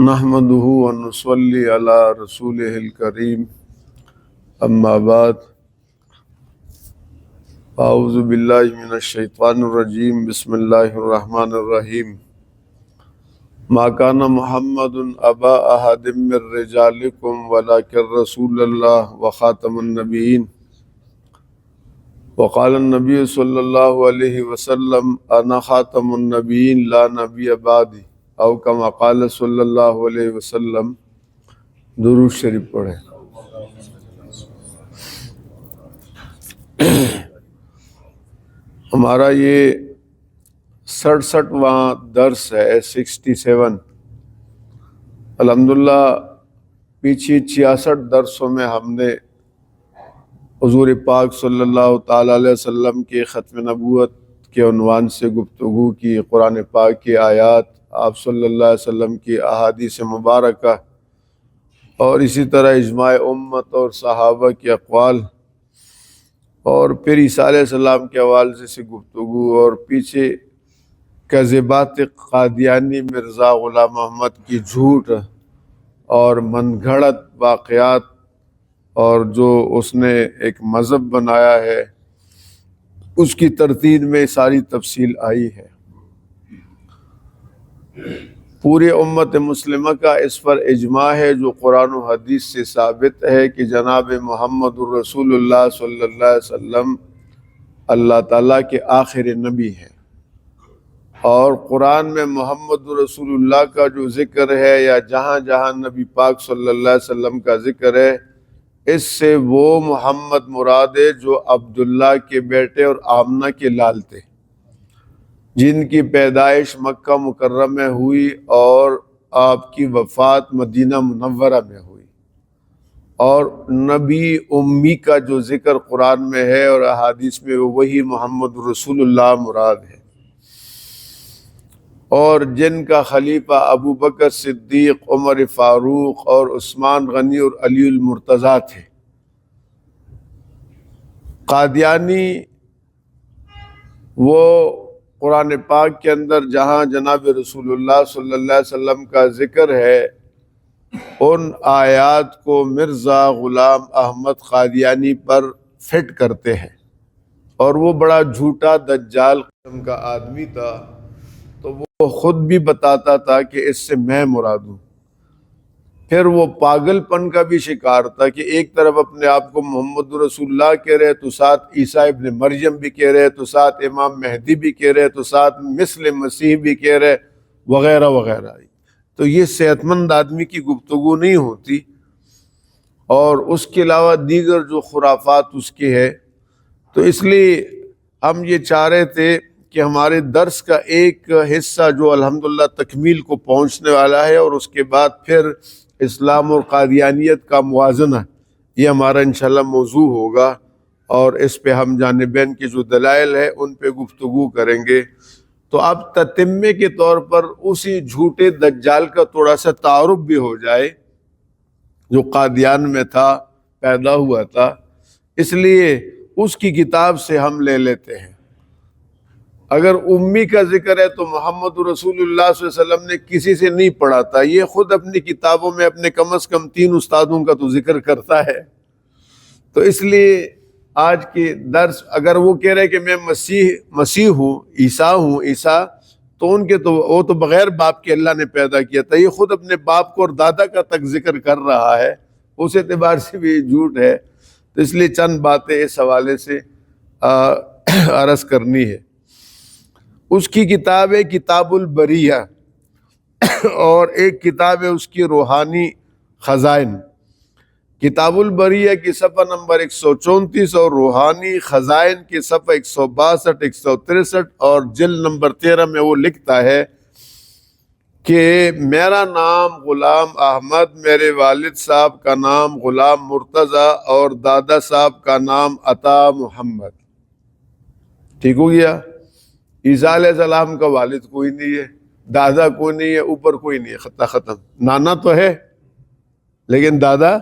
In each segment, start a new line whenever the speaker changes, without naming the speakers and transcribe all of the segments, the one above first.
نحمده ونصلي على رسوله الكريم اما بعد اعوذ باللہ من الشیطان الرجیم بسم اللہ الرحمن الرحیم ما كان محمد ابا احد من رجالکم ولكن رسول اللہ وخاتم النبیین وقال النبی صلی اللہ علیہ وسلم انا خاتم النبیین لا نبی بعدی او کما قال صلی اللہ علیہ وسلم۔ درود شریف پڑھیں۔ ہمارا یہ 67واں درس ہے، 67۔ الحمدللہ پیچھے 66 درسوں میں ہم نے حضور پاک صلی اللہ تعالیٰ علیہ وسلم کے ختم نبوت کے عنوان سے گفتگو کی، قرآن پاک کی آیات، آپ صلی اللہ علیہ وسلم کی احادیث مبارکہ اور اسی طرح اجماع امت اور صحابہ کے اقوال، اور پھر عیسیٰ علیہ السلام کے حوالے سے گفتگو، اور پیچھے کذبات قادیانی مرزا غلام محمد کی جھوٹ اور من گھڑت واقعات، اور جو اس نے ایک مذہب بنایا ہے اس کی ترتیب میں ساری تفصیل آئی ہے۔ پورے امت مسلمہ کا اس پر اجماع ہے، جو قرآن و حدیث سے ثابت ہے، کہ جناب محمد الرسول اللہ صلی اللہ علیہ وسلم اللہ تعالیٰ کے آخر نبی ہیں، اور قرآن میں محمد رسول اللہ کا جو ذکر ہے، یا جہاں جہاں نبی پاک صلی اللہ علیہ وسلم کا ذکر ہے، اس سے وہ محمد مراد ہے جو عبداللہ کے بیٹے اور آمنہ کے لال تھے، جن کی پیدائش مکہ مکرمہ میں ہوئی اور آپ کی وفات مدینہ منورہ میں ہوئی۔ اور نبی امی کا جو ذکر قرآن میں ہے اور احادیث میں، وہی محمد رسول اللہ مراد ہے، اور جن کا خلیفہ ابو بکر صدیق، عمر فاروق اور عثمان غنی اور علی المرتضیٰ تھے۔ قادیانی وہ قرآن پاک کے اندر جہاں جناب رسول اللہ صلی اللہ علیہ وسلم کا ذکر ہے، ان آیات کو مرزا غلام احمد قادیانی پر فٹ کرتے ہیں، اور وہ بڑا جھوٹا دجال قسم کا آدمی تھا، تو وہ خود بھی بتاتا تھا کہ اس سے میں مراد ہوں۔ پھر وہ پاگل پن کا بھی شکار تھا کہ ایک طرف اپنے آپ کو محمد رسول اللہ کہہ رہے، تو ساتھ عیسیٰ ابن مریم بھی کہہ رہے، تو ساتھ امام مہدی بھی کہہ رہے، تو ساتھ مثل مسیح بھی کہہ رہے، وغیرہ وغیرہ۔ تو یہ صحت مند آدمی کی گفتگو نہیں ہوتی، اور اس کے علاوہ دیگر جو خرافات اس کے ہے۔ تو اس لیے ہم یہ چاہ رہے تھے کہ ہمارے درس کا ایک حصہ جو الحمدللہ تکمیل کو پہنچنے والا ہے، اور اس کے بعد پھر اسلام اور قادیانیت کا موازنہ، یہ ہمارا انشاءاللہ موضوع ہوگا، اور اس پہ ہم جانبین کے جو دلائل ہے ان پہ گفتگو کریں گے۔ تو اب تتمے کے طور پر اسی جھوٹے دجال کا تھوڑا سا تعارف بھی ہو جائے، جو قادیان میں تھا، پیدا ہوا تھا، اس لیے اس کی کتاب سے ہم لے لیتے ہیں۔ اگر امی کا ذکر ہے تو محمد رسول اللہ صلی اللہ علیہ وسلم نے کسی سے نہیں پڑھا تھا، یہ خود اپنی کتابوں میں اپنے کم از کم 3 استادوں کا تو ذکر کرتا ہے۔ تو اس لیے آج کے درس، اگر وہ کہہ رہے کہ میں مسیح ہوں، عیسیٰ، تو ان کے تو وہ تو بغیر باپ کے اللہ نے پیدا کیا تھا، یہ خود اپنے باپ کو اور دادا کا تک ذکر کر رہا ہے، اس اعتبار سے بھی جھوٹ ہے۔ تو اس لیے چند باتیں اس حوالے سے عرض کرنی ہے۔ اس کی کتاب ہے کتاب البریہ، اور ایک کتاب ہے اس کی روحانی خزائن۔ کتاب البریہ کی صفحہ نمبر 134 اور روحانی خزائن کی صفحہ 162 163، اور جلد نمبر 13 میں وہ لکھتا ہے کہ میرا نام غلام احمد، میرے والد صاحب کا نام غلام مرتضیٰ، اور دادا صاحب کا نام عطا محمد۔ ٹھیک ہو گیا؟ عیسیٰ علیہ السلام کا والد کوئی نہیں ہے، دادا کوئی نہیں ہے، اوپر کوئی نہیں ہے، خطہ ختم۔ نانا تو ہے لیکن دادا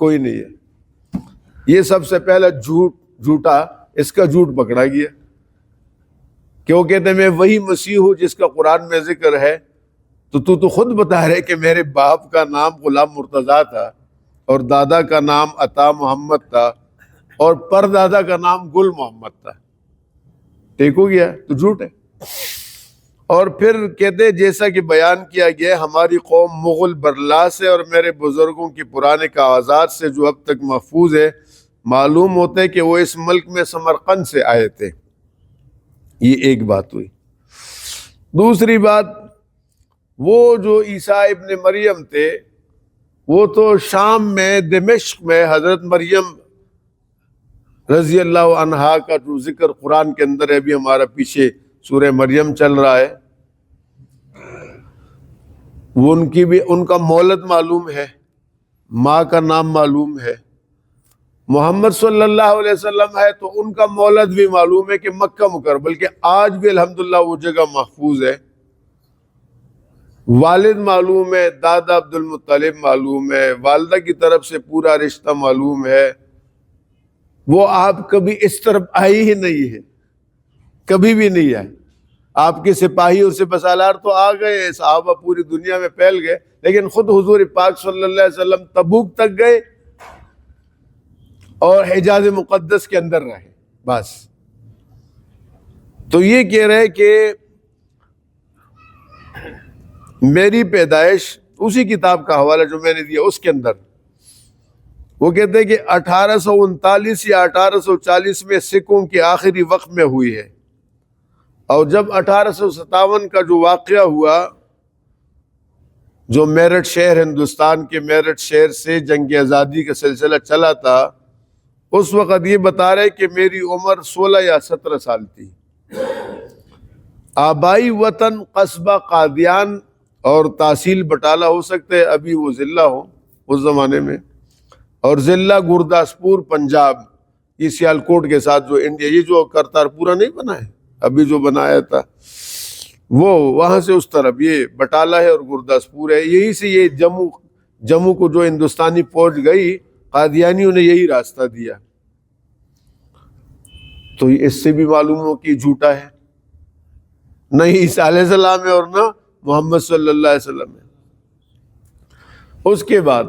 کوئی نہیں ہے۔ یہ سب سے پہلا جھوٹا، اس کا جھوٹ پکڑا گیا، کہ وہ کہتے ہیں میں وہی مسیح ہوں جس کا قرآن میں ذکر ہے، تو خود بتا رہے کہ میرے باپ کا نام غلام مرتضیٰ تھا اور دادا کا نام عطا محمد تھا اور پردادا کا نام گل محمد تھا، ٹھیک ہو گیا؟ تو جھوٹ ہے۔ اور پھر کہتے جیسا کہ بیان کیا گیا ہماری قوم مغل برلا سے اور میرے بزرگوں کی پرانے کاغذات سے جو اب تک محفوظ ہے معلوم ہوتا ہے کہ وہ اس ملک میں سمرقند سے آئے تھے۔ یہ ایک بات ہوئی۔ دوسری بات، وہ جو عیسیٰ ابن مریم تھے وہ تو شام میں دمشق میں حضرت مریم رضی اللہ عنہا کا جو ذکر قرآن کے اندر ہے، ابھی ہمارا پیچھے سورہ مریم چل رہا ہے، وہ ان کا مولد معلوم ہے، ماں کا نام معلوم ہے۔ محمد صلی اللہ علیہ وسلم ہے تو ان کا مولد بھی معلوم ہے کہ مکہ مکرمہ، بلکہ آج بھی الحمدللہ وہ جگہ محفوظ ہے۔ والد معلوم ہے، دادا عبد المطلب معلوم ہے، والدہ کی طرف سے پورا رشتہ معلوم ہے۔ وہ آپ کبھی اس طرف آئی ہی نہیں ہے، کبھی بھی نہیں آئے۔ آپ کے سپاہی اور سپہ سالار تو آ گئے، صحابہ پوری دنیا میں پھیل گئے، لیکن خود حضور پاک صلی اللہ علیہ وسلم تبوک تک گئے اور حجاز مقدس کے اندر رہے، بس۔ تو یہ کہہ رہے کہ میری پیدائش، اسی کتاب کا حوالہ جو میں نے دیا اس کے اندر وہ کہتے ہیں کہ 1839 یا 1840 میں سکھوں کے آخری وقت میں ہوئی ہے، اور جب 1857 کا جو واقعہ ہوا، جو میرٹھ شہر، ہندوستان کے میرٹھ شہر سے جنگ آزادی کا سلسلہ چلا تھا، اس وقت یہ بتا رہے کہ میری عمر 16 یا 17 سال تھی۔ آبائی وطن قصبہ قادیان اور تحصیل بٹالہ ہو سکتے، ابھی وہ ضلع ہو اس زمانے میں، اور ضلع گرداسپور پنجاب، یہ سیالکوٹ کے ساتھ جو انڈیا، یہ جو کرتار پورا نہیں بنا ہے ابھی جو بنایا تھا، وہ وہاں سے اس طرف یہ بٹالہ ہے اور گرداسپور ہے، یہی سے یہ جموں کو جو ہندوستانی فوج گئی، قادیانیوں نے یہی راستہ دیا۔ تو اس سے بھی معلوم ہو کہ جھوٹا ہے، نہ عیسیٰ علیہ السلام ہے اور نہ محمد صلی اللہ علیہ وسلم ہے۔ اس کے بعد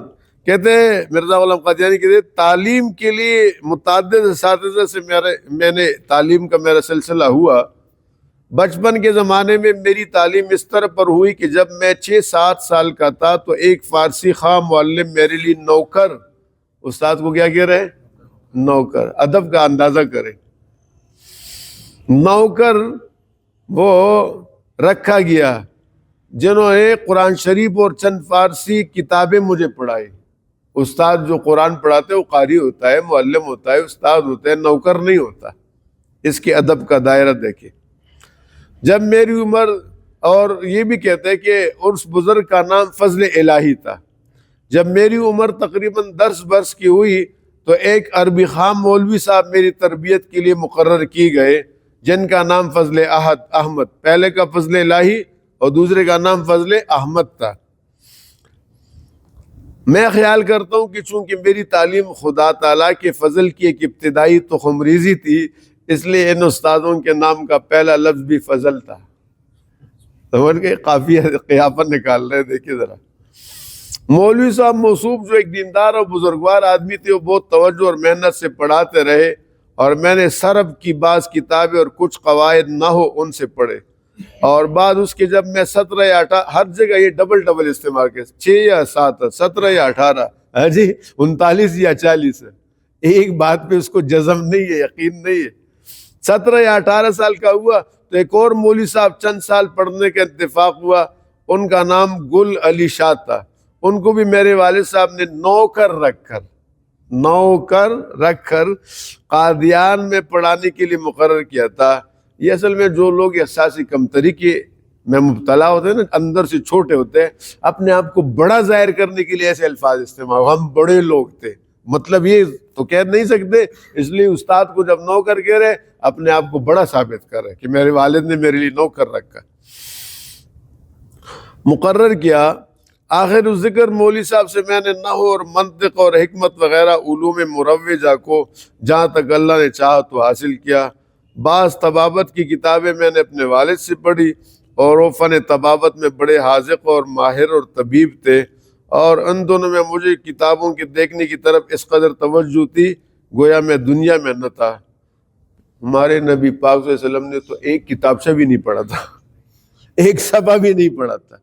کہتے ہیں مرزا غلام قادیانی کہتے ہیں تعلیم کے لیے متعدد اساتذہ سے میں نے تعلیم کا میرا سلسلہ ہوا۔ بچپن کے زمانے میں میری تعلیم اس طرح پر ہوئی کہ جب میں 6-7 سال کا تھا تو ایک فارسی خواہ معلم میرے لیے نوکر، استاد کو کیا کہہ رہے ہیں؟ نوکر، ادب کا اندازہ کریں، نوکر وہ رکھا گیا، جنہوں نے قرآن شریف اور چند فارسی کتابیں مجھے پڑھائی۔ استاد جو قرآن پڑھاتے وہ قاری ہوتا ہے، معلم ہوتا ہے، استاد ہوتا ہے، نوکر نہیں ہوتا۔ اس کے ادب کا دائرہ دیکھیں۔ جب میری عمر، اور یہ بھی کہتے ہیں کہ اس بزرگ کا نام فضل الہی تھا، جب میری عمر تقریباً 10 برس کی ہوئی تو ایک عربی خواہ مولوی صاحب میری تربیت کے لیے مقرر کی گئے، جن کا نام فضل احمد، پہلے کا فضل الہی اور دوسرے کا نام فضل احمد تھا۔ میں خیال کرتا ہوں کہ چونکہ میری تعلیم خدا تعالیٰ کے فضل کی ایک ابتدائی تخم ریزی تھی، اس لیے ان استادوں کے نام کا پہلا لفظ بھی فضل تھا۔ سمجھ گئے؟ قافیہ قیافت نکال رہے، دیکھیں ذرا۔ مولوی صاحب موصوف جو ایک دیندار اور بزرگوار آدمی تھے، وہ بہت توجہ اور محنت سے پڑھاتے رہے، اور میں نے سرب کی بعض کتابیں اور کچھ قواعد نحو ان سے پڑھے، اور بعد اس کے جب میں 17 یا 18، ہر جگہ یہ ڈبل استعمال کے 6 یا 7، 17 یا 18، ہاں جی 39 یا 40 ہے، ایک بات پہ اس کو جزم نہیں ہے، یقین نہیں ہے۔ 17 یا 18 سال کا ہوا تو ایک اور مولوی صاحب چند سال پڑھنے کا اتفاق ہوا، ان کا نام گل علی شاہ تھا، ان کو بھی میرے والد صاحب نے نوکر رکھ کر قادیان میں پڑھانے کے لیے مقرر کیا تھا۔ یہ اصل میں جو لوگ احساسی کمتری کے میں مبتلا ہوتے ہیں نا، اندر سے چھوٹے ہوتے ہیں، اپنے آپ کو بڑا ظاہر کرنے کے لیے ایسے الفاظ استعمال، ہم بڑے لوگ تھے، مطلب یہ تو کہہ نہیں سکتے، اس لیے استاد کو جب نوکر کہہ رہے اپنے آپ کو بڑا ثابت کر رہے کہ میرے والد نے میرے لیے نوکر رکھا، مقرر کیا۔ آخر الذکر مولوی صاحب سے میں نے نحو اور منطق اور حکمت وغیرہ علوم مروجہ کو جہاں تک اللہ نے چاہا تو حاصل کیا۔ بعض طبابت کی کتابیں میں نے اپنے والد سے پڑھی، اور وہ فن طباوت میں بڑے حاذق اور ماہر اور طبیب تھے، اور ان دونوں میں مجھے کتابوں کے دیکھنے کی طرف اس قدر توجہ تھی گویا میں دنیا میں نہ تھا۔ ہمارے نبی پاک صلی اللہ علیہ وسلم نے تو ایک کتابچہ بھی نہیں پڑھا تھا، ایک صفحہ بھی نہیں پڑھا تھا،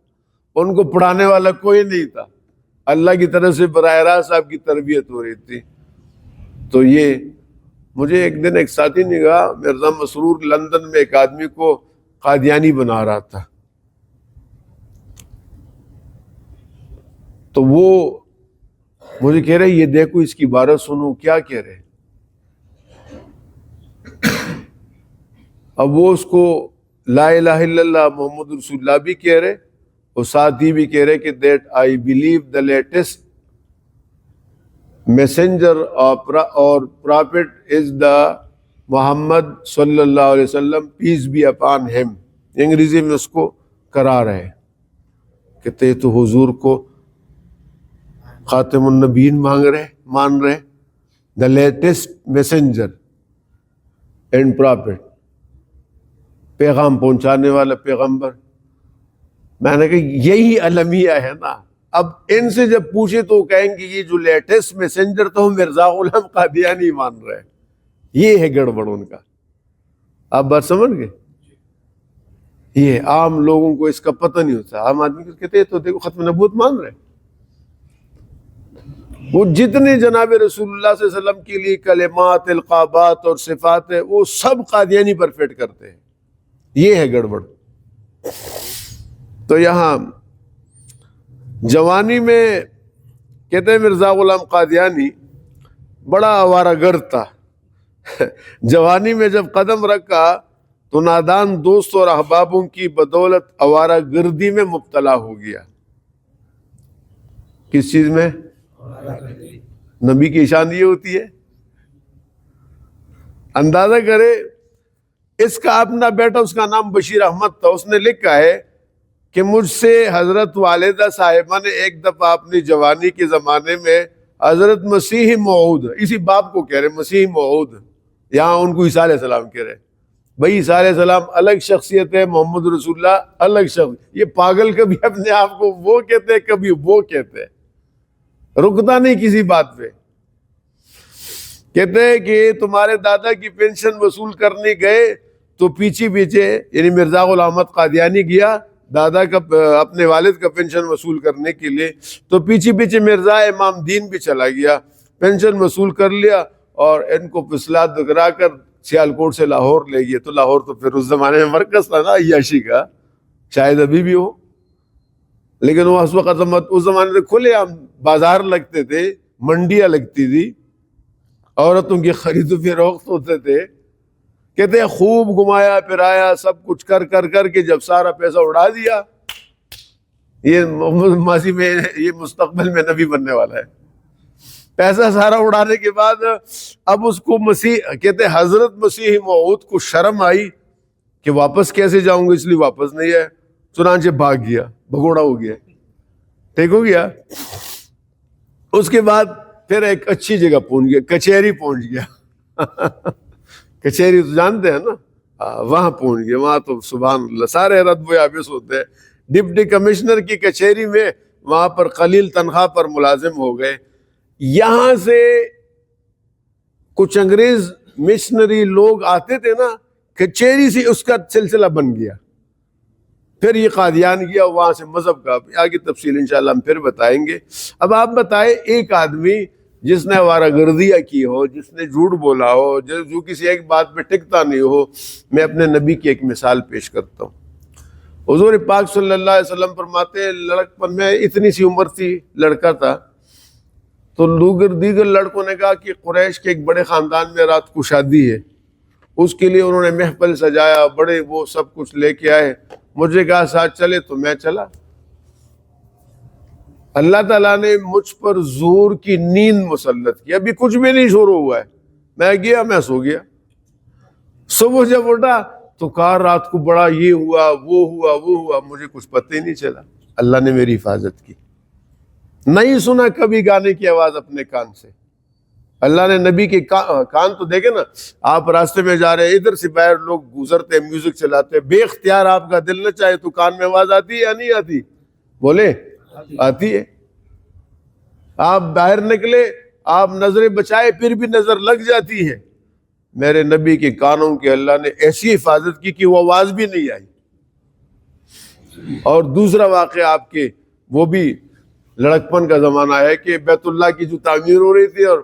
ان کو پڑھانے والا کوئی نہیں تھا، اللہ کی طرف سے براہ راست آپ کی تربیت ہو رہی تھی۔ تو یہ مجھے ایک دن ایک ساتھی نے کہا، مرزا مسرور لندن میں ایک آدمی کو قادیانی بنا رہا تھا، تو وہ مجھے کہہ رہے یہ دیکھو اس کی بارت سنو کیا کہہ رہے۔ اب وہ اس کو لا الہ الا اللہ محمد رسول اللہ بھی کہہ رہے اور ساتھ ہی بھی کہہ رہے کہ that I believe the latest messenger اور پرافٹ از دا محمد صلی اللہ علیہ وسلم پیس بی اپان ہم۔ انگریزی میں اس کو کرا رہے، کہتے تو حضور کو خاتم النبیین مان رہے، the latest messenger and prophet, پیغام پہنچانے والا پیغمبر۔ میں نے کہا یہی المیہ ہے نا۔ اب ان سے جب پوچھے تو کہیں گے یہ جو لیٹسٹ میسنجر تو مرزا غلام قادیانی مان رہے، یہ ہے گڑبڑ ان کا۔ آپ بات سمجھ گئے؟ یہ عام لوگوں کو اس کا پتہ نہیں ہوتا، عام آدمی کہتے ہیں تو دیکھو ختم نبوت مان رہے۔ وہ جتنے جناب رسول اللہ صلی اللہ علیہ وسلم کے لیے کلمات، القابات اور صفات ہے وہ سب قادیانی پر فٹ کرتے ہیں، یہ ہے گڑبڑ۔ تو یہاں جوانی میں کہتے ہیں مرزا غلام قادیانی بڑا آوارہ گرد تھا۔ جوانی میں جب قدم رکھا تو نادان دوست اور احبابوں کی بدولت آوارہ گردی میں مبتلا ہو گیا۔ کس چیز میں؟ نبی کی شان یہ ہوتی ہے، اندازہ کرے اس کا اپنا بیٹا، اس کا نام بشیر احمد تھا، اس نے لکھا ہے کہ مجھ سے حضرت والدہ صاحبہ نے ایک دفعہ اپنی جوانی کے زمانے میں حضرت مسیح موعود، اسی باپ کو کہہ رہے مسیح موعود، یہاں ان کو عیسیٰ علیہ السلام کہہ رہے۔ بھائی عیسیٰ علیہ السلام الگ شخصیت ہے، محمد رسول اللہ الگ شخص۔ یہ پاگل کبھی اپنے آپ کو وہ کہتے کبھی وہ کہتے، رکتا نہیں کسی بات پہ۔ کہتے ہیں کہ تمہارے دادا کی پینشن وصول کرنے گئے تو پیچھے یعنی مرزا غلام احمد قادیانی گیا دادا کا اپنے والد کا پینشن وصول کرنے کے لیے، تو پیچھے مرزا امام دین بھی چلا گیا، پینشن وصول کر لیا اور ان کو پسلا دکرا کر سیالکوٹ سے لاہور لے گئے۔ تو لاہور تو پھر اس زمانے میں مرکز تھا نا عیاشی کا، شاید ابھی بھی ہو، لیکن وہ اس وقت اس زمانے میں کھلے عام بازار لگتے تھے، منڈیاں لگتی تھی، عورتوں کی خرید و فروخت ہوتے تھے۔ کہتے ہیں خوب گھمایا پھرایا، سب کچھ کر کے جب سارا پیسہ اڑا دیا، یہ ماضی میں، یہ مستقبل میں نبی بننے والا ہے۔ پیسہ سارا اڑانے کے بعد اب اس کو کہتے ہیں حضرت مسیح موعود کو شرم آئی کہ واپس کیسے جاؤں گا، اس لیے واپس نہیں ہے، چنانچہ بھاگ گیا، بھگوڑا ہو گیا، ٹھیک ہو گیا۔ اس کے بعد پھر ایک اچھی جگہ پہنچ گیا، کچہری پہنچ گیا۔ کچہری تو جانتے ہیں نا، وہاں پہنچ گیا۔ وہاں تو سبحان اللہ سارے رد و یابس ہوتے ہیں۔ ڈپٹی کمشنر کی کچہری میں وہاں پر قلیل تنخواہ پر ملازم ہو گئے۔ یہاں سے کچھ انگریز مشنری لوگ آتے تھے نا، کچہری سے اس کا سلسلہ بن گیا۔ پھر یہ قادیان گیا، وہاں سے مذہب کا آگے تفصیل انشاءاللہ ہم پھر بتائیں گے۔ اب آپ بتائیں ایک آدمی جس نے آوارہ گردیاں کی ہو، جس نے جھوٹ بولا ہو، جو کسی ایک بات پہ ٹکتا نہیں ہو۔ میں اپنے نبی کی ایک مثال پیش کرتا ہوں۔ حضور پاک صلی اللہ علیہ وسلم فرماتے ہیں لڑکپن میں اتنی سی عمر تھی، لڑکا تھا، تو دیگر لڑکوں نے کہا کہ قریش کے ایک بڑے خاندان میں رات کو شادی ہے، اس کے لیے انہوں نے محفل سجایا، بڑے وہ سب کچھ لے کے آئے، مجھے کہا ساتھ چلے تو میں چلا۔ اللہ تعالیٰ نے مجھ پر زور کی نیند مسلط کی، ابھی کچھ بھی نہیں شروع ہوا ہے، میں گیا، میں سو گیا۔ صبح جب اٹھا تو کہا رات کو بڑا یہ ہوا وہ ہوا، مجھے کچھ پتہ ہی نہیں چلا۔ اللہ نے میری حفاظت کی، نہیں سنا کبھی گانے کی آواز اپنے کان سے، اللہ نے نبی کے کان تو دیکھے نا، آپ راستے میں جا رہے ہیں، ادھر سے باہر لوگ گزرتے ہیں، میوزک چلاتے ہیں، بے اختیار آپ کا دل نہ چاہے تو کان میں آواز آتی ہے یا نہیں آتی؟ بولے آتی ہے۔ آپ باہر نکلے، آپ نظریں بچائے، پھر بھی نظر لگ جاتی ہے۔ میرے نبی کے کانوں کے اللہ نے ایسی حفاظت کی کہ وہ آواز بھی نہیں آئی۔ اور دوسرا واقعہ آپ کے، وہ بھی لڑکپن کا زمانہ ہے کہ بیت اللہ کی جو تعمیر ہو رہی تھی، اور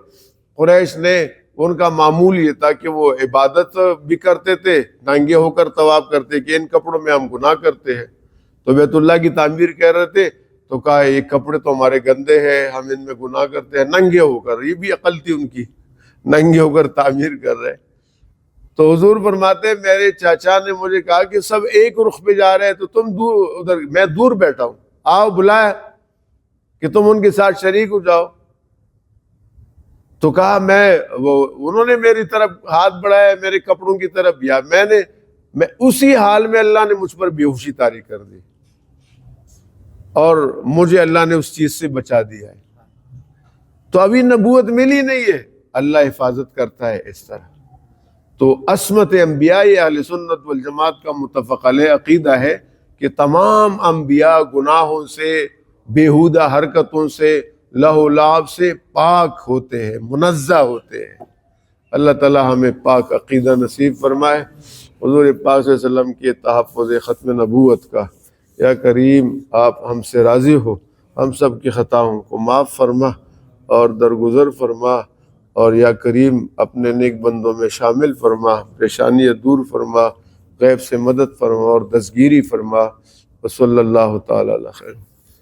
قریش نے، ان کا معمول یہ تھا کہ وہ عبادت بھی کرتے تھے، ننگے ہو کر طواف کرتے کہ ان کپڑوں میں ہم گناہ کرتے ہیں، تو بیت اللہ کی تعمیر کہہ رہے تھے، تو کہا یہ کپڑے تو ہمارے گندے ہیں، ہم ان میں گناہ کرتے ہیں، ننگے ہو کر، یہ بھی عقل تھی ان کی، ننگے ہو کر تعمیر کر رہے۔ تو حضور فرماتے ہیں میرے چاچا نے مجھے کہا کہ سب ایک رخ پہ جا رہے ہیں تو تم دور، ادھر میں دور بیٹھا ہوں، آؤ بلایا کہ تم ان کے ساتھ شریک ہو جاؤ۔ تو کہا انہوں نے میری طرف ہاتھ بڑھایا میرے کپڑوں کی طرف، یا میں اسی حال میں اللہ نے مجھ پر بے ہوشی طاری کر دی، اور مجھے اللہ نے اس چیز سے بچا دیا ہے۔ تو ابھی نبوت ملی نہیں ہے، اللہ حفاظت کرتا ہے اس طرح۔ تو عصمت انبیاء اہل سنت والجماعت کا متفق علیہ عقیدہ ہے کہ تمام انبیاء گناہوں سے، بیہودہ حرکتوں سے، لہو لعب سے پاک ہوتے ہیں، منزہ ہوتے ہیں۔ اللہ تعالی ہمیں پاک عقیدہ نصیب فرمائے۔ حضور پاک صلی اللہ علیہ وسلم کے تحفظ ختم نبوت کا، یا کریم آپ ہم سے راضی ہو، ہم سب کی خطاؤں کو معاف فرما اور درگزر فرما، اور یا کریم اپنے نیک بندوں میں شامل فرما، پریشانیاں دور فرما، غیب سے مدد فرما اور دستگیری فرما۔ وصلی اللہ تعالی علیہ خیر۔